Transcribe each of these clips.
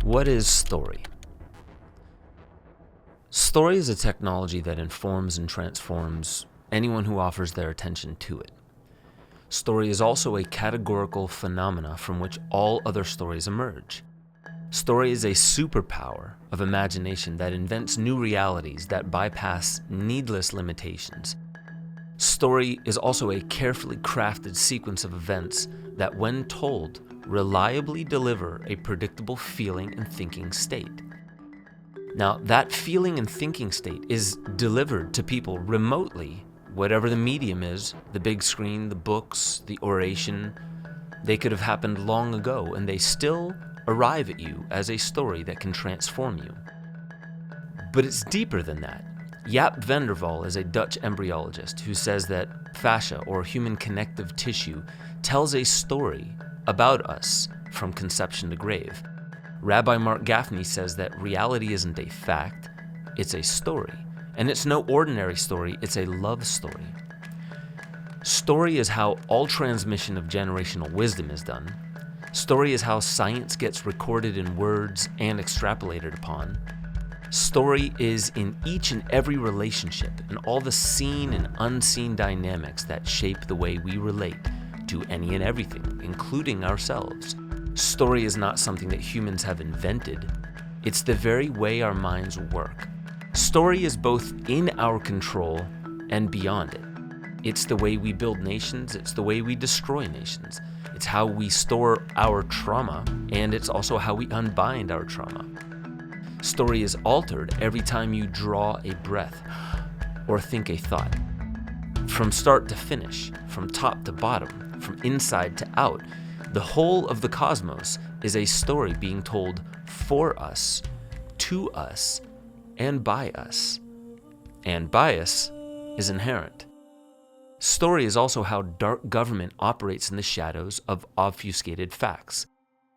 What is story? Story is a technology that informs and transforms anyone who offers their attention to it. Story is also a categorical phenomena from which all other stories emerge. Story is a superpower of imagination that invents new realities that bypass needless limitations. Story is also a carefully crafted sequence of events that, when told, reliably deliver a predictable feeling and thinking state. Now, that feeling and thinking state is delivered to people remotely, whatever the medium is, the big screen, the books, the oration. They could have happened long ago, and they still arrive at you as a story that can transform you. But it's deeper than that. Jaap van der Wal is a Dutch embryologist who says that fascia, or human connective tissue, tells a story about us from conception to grave. Rabbi Mark Gaffney says that reality isn't a fact, it's a story. And it's no ordinary story, it's a love story. Story is how all transmission of generational wisdom is done. Story is how science gets recorded in words and extrapolated upon. Story is in each and every relationship and all the seen and unseen dynamics that shape the way we relate to any and everything, including ourselves. Story is not something that humans have invented. It's the very way our minds work. Story is both in our control and beyond it. It's the way we build nations, it's the way we destroy nations. It's how we store our trauma, and it's also how we unbind our trauma. Story is altered every time you draw a breath or think a thought. From start to finish, from top to bottom, from inside to out, the whole of the cosmos is a story being told for us, to us, and by us. And bias is inherent. Story is also how dark government operates in the shadows of obfuscated facts.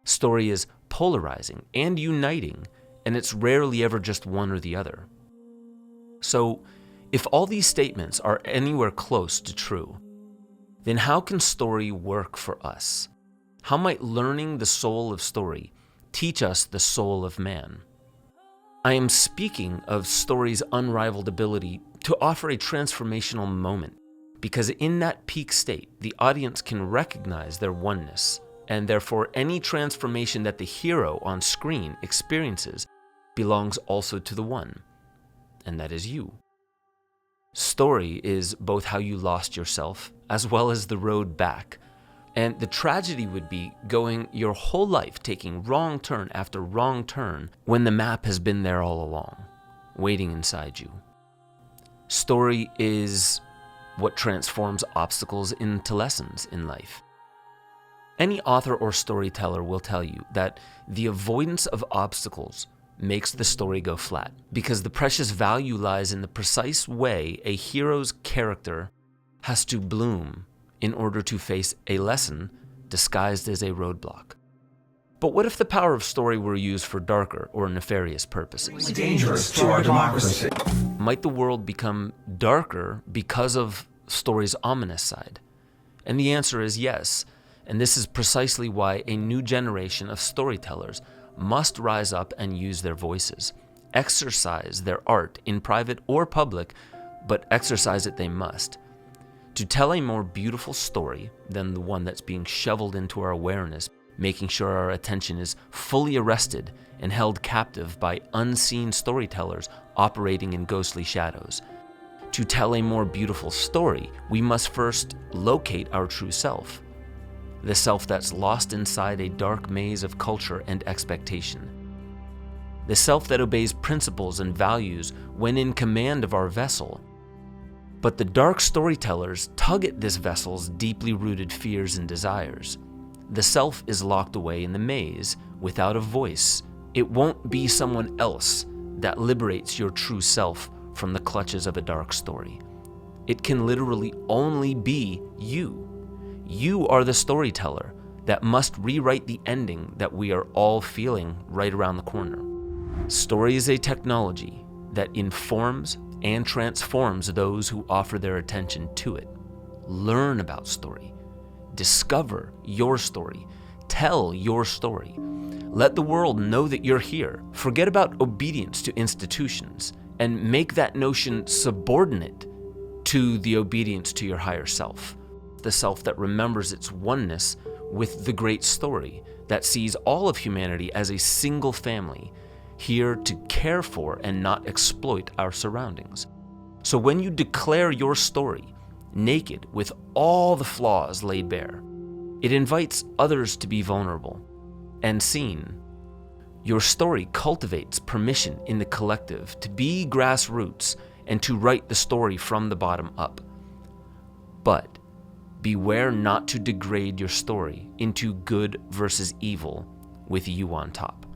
Story is polarizing and uniting, and it's rarely ever just one or the other. So, if all these statements are anywhere close to true, then how can story work for us? How might learning the soul of story teach us the soul of man? I am speaking of story's unrivaled ability to offer a transformational moment, because in that peak state, the audience can recognize their oneness, and therefore any transformation that the hero on screen experiences belongs also to the one, and that is you. Story is both how you lost yourself as well as the road back. And the tragedy would be going your whole life taking wrong turn after wrong turn when the map has been there all along, waiting inside you. Story is what transforms obstacles into lessons in life. Any author or storyteller will tell you that the avoidance of obstacles makes the story go flat, because the precious value lies in the precise way a hero's character has to bloom in order to face a lesson disguised as a roadblock. But what if the power of story were used for darker or nefarious purposes? It's dangerous to our democracy. Might the world become darker because of story's ominous side? And the answer is yes, and this is precisely why a new generation of storytellers must rise up and use their voices, exercise their art in private or public, but exercise it they must. To tell a more beautiful story than the one that's being shoveled into our awareness, making sure our attention is fully arrested and held captive by unseen storytellers operating in ghostly shadows. To tell a more beautiful story, we must first locate our true self, the self that's lost inside a dark maze of culture and expectation. The self that obeys principles and values when in command of our vessel. But the dark storytellers tug at this vessel's deeply rooted fears and desires. The self is locked away in the maze without a voice. It won't be someone else that liberates your true self from the clutches of a dark story. It can literally only be you. You are the storyteller that must rewrite the ending that we are all feeling right around the corner. Story is a technology that informs and transforms those who offer their attention to it. Learn about story. Discover your story. Tell your story. Let the world know that you're here. Forget about obedience to institutions and make that notion subordinate to the obedience to your higher self, the self that remembers its oneness with the great story, that sees all of humanity as a single family, here to care for and not exploit our surroundings. So when you declare your story, naked with all the flaws laid bare, it invites others to be vulnerable and seen. Your story cultivates permission in the collective to be grassroots and to write the story from the bottom up. But beware not to degrade your story into good versus evil with you on top.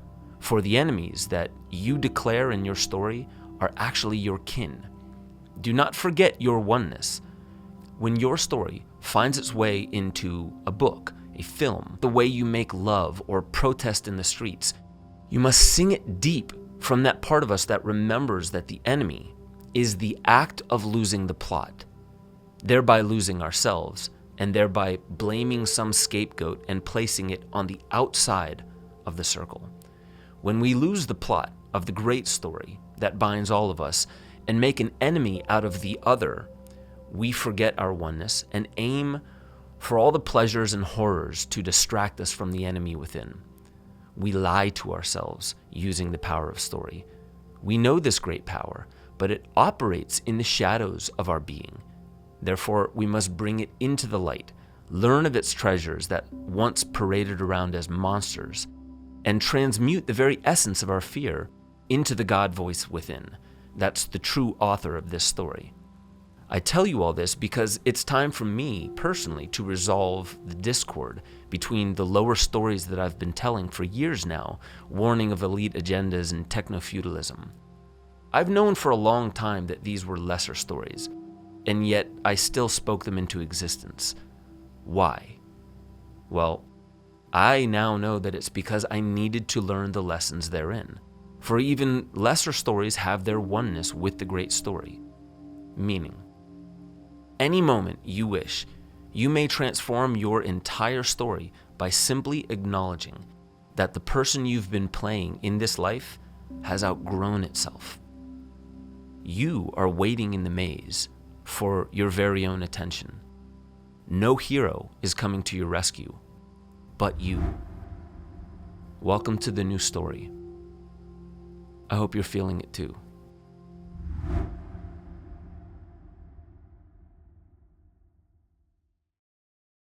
For the enemies that you declare in your story are actually your kin. Do not forget your oneness. When your story finds its way into a book, a film, the way you make love or protest in the streets, you must sing it deep from that part of us that remembers that the enemy is the act of losing the plot, thereby losing ourselves, and thereby blaming some scapegoat and placing it on the outside of the circle. When we lose the plot of the great story that binds all of us and make an enemy out of the other, we forget our oneness and aim for all the pleasures and horrors to distract us from the enemy within. We lie to ourselves using the power of story. We know this great power, but it operates in the shadows of our being. Therefore, we must bring it into the light, learn of its treasures that once paraded around as monsters, and transmute the very essence of our fear into the God voice within. That's the true author of this story. I tell you all this because it's time for me personally to resolve the discord between the lower stories that I've been telling for years now, warning of elite agendas and techno-feudalism. I've known for a long time that these were lesser stories, and yet I still spoke them into existence. Why? Well, I now know that it's because I needed to learn the lessons therein. For even lesser stories have their oneness with the great story. Meaning, any moment you wish, you may transform your entire story by simply acknowledging that the person you've been playing in this life has outgrown itself. You are waiting in the maze for your very own attention. No hero is coming to your rescue, but you. Welcome to the new story. I hope you're feeling it too.